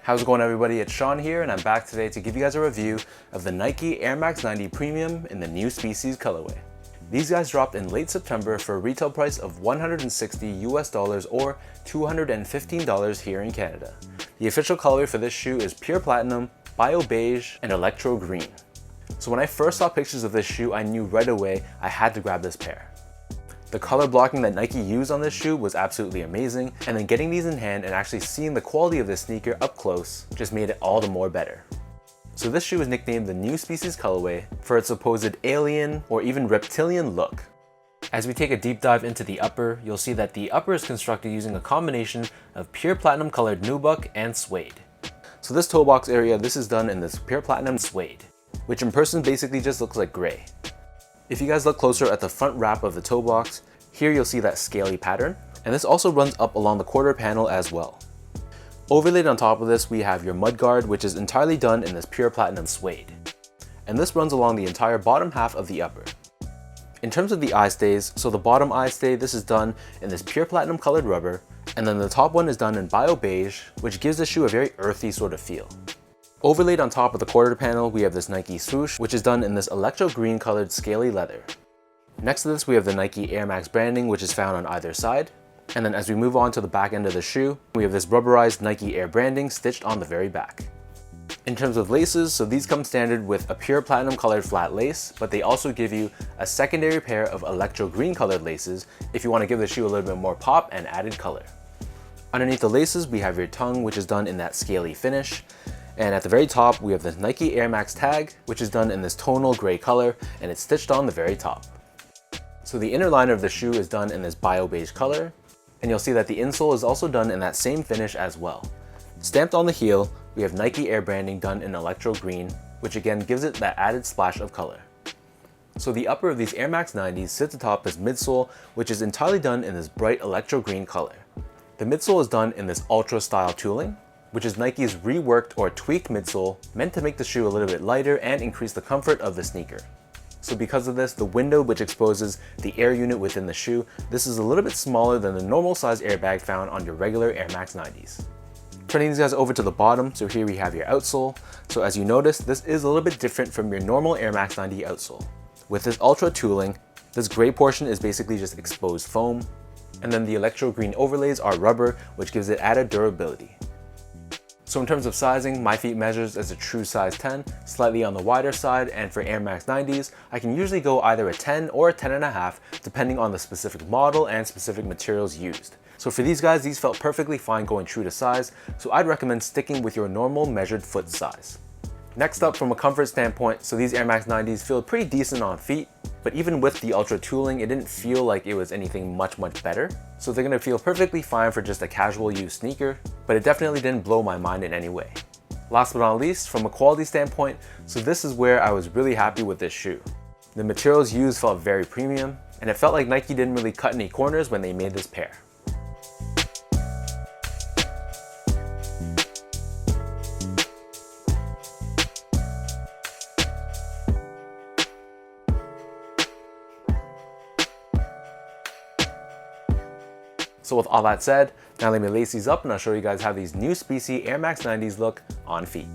How's it going, everybody? It's Sean here, and I'm back today to give you guys a review of the Nike Air Max 90 Premium in the new Species colorway. These guys dropped in late September for a retail price of $160 US or $215 here in Canada. The official color for this shoe is pure platinum, bio beige, and electro green. So when I first saw pictures of this shoe, I knew right away I had to grab this pair. The color blocking that Nike used on this shoe was absolutely amazing, and then getting these in hand and actually seeing the quality of this sneaker up close just made it all the more better. So this shoe is nicknamed the New Species colorway for its supposed alien or even reptilian look. As we take a deep dive into the upper, you'll see that the upper is constructed using a combination of pure platinum colored nubuck and suede. So this toe box area, this is done in this pure platinum suede, which in person basically just looks like gray. If you guys look closer at the front wrap of the toe box, here you'll see that scaly pattern, and this also runs up along the quarter panel as well. Overlaid on top of this, we have your mudguard, which is entirely done in this pure platinum suede. And this runs along the entire bottom half of the upper. In terms of the eye stays, so the bottom eye stay, this is done in this pure platinum colored rubber, and then the top one is done in bio beige, which gives the shoe a very earthy sort of feel. Overlaid on top of the quarter panel, we have this Nike swoosh, which is done in this electro green colored scaly leather. Next to this, we have the Nike Air Max branding, which is found on either side. And then as we move on to the back end of the shoe, we have this rubberized Nike Air branding stitched on the very back. In terms of laces, so these come standard with a pure platinum colored flat lace, but they also give you a secondary pair of electro green colored laces if you want to give the shoe a little bit more pop and added color. Underneath the laces, we have your tongue, which is done in that scaly finish. And at the very top, we have the Nike Air Max tag, which is done in this tonal gray color, and it's stitched on the very top. So the inner liner of the shoe is done in this bio beige color, and you'll see that the insole is also done in that same finish as well. Stamped on the heel, we have Nike Air branding done in electro green, which again gives it that added splash of color. So the upper of these Air Max 90s sits atop this midsole, which is entirely done in this bright electro green color. The midsole is done in this ultra style tooling, which is Nike's reworked or tweaked midsole, meant to make the shoe a little bit lighter and increase the comfort of the sneaker. So because of this, the window which exposes the air unit within the shoe, this is a little bit smaller than the normal size airbag found on your regular Air Max 90s. Turning these guys over to the bottom, so here we have your outsole. So as you notice, this is a little bit different from your normal Air Max 90 outsole. With this ultra tooling, this gray portion is basically just exposed foam, and then the electro green overlays are rubber, which gives it added durability. So in terms of sizing, my feet measures as a true size 10, slightly on the wider side, and for Air Max 90s, I can usually go either a 10 or a 10.5, depending on the specific model and specific materials used. So for these guys, these felt perfectly fine going true to size, so I'd recommend sticking with your normal measured foot size. Next up, from a comfort standpoint, so these Air Max 90s feel pretty decent on feet, but even with the ultra tooling, it didn't feel like it was anything much better. So they're gonna feel perfectly fine for just a casual use sneaker, but it definitely didn't blow my mind in any way. Last but not least, from a quality standpoint, so this is where I was really happy with this shoe. The materials used felt very premium, and it felt like Nike didn't really cut any corners when they made this pair. So with all that said, now let me lace these up and I'll show you guys how these New Species Air Max 90s look on feet.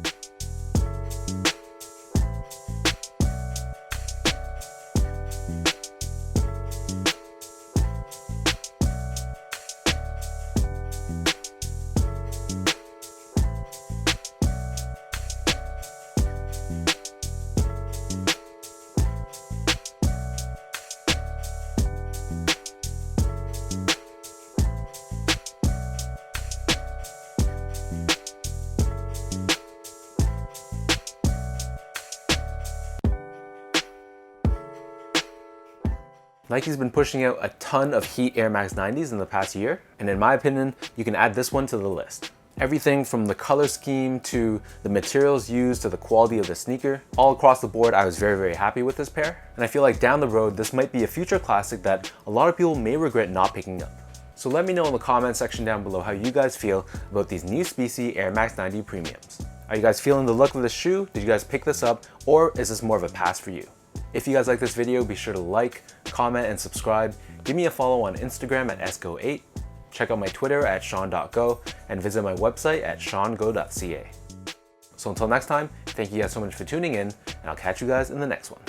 Nike's been pushing out a ton of Heat Air Max 90s in the past year, and in my opinion, you can add this one to the list. Everything from the color scheme to the materials used to the quality of the sneaker, all across the board, I was very happy with this pair. And I feel like down the road, this might be a future classic that a lot of people may regret not picking up. So let me know in the comment section down below how you guys feel about these New Species Air Max 90 Premiums. Are you guys feeling the look of the shoe? Did you guys pick this up, or is this more of a pass for you? If you guys like this video, be sure to like, comment, and subscribe. Give me a follow on Instagram at esco8. check out my Twitter at sean.go, and visit my website at seango.ca. So until next time, thank you guys so much for tuning in, and I'll catch you guys in the next one.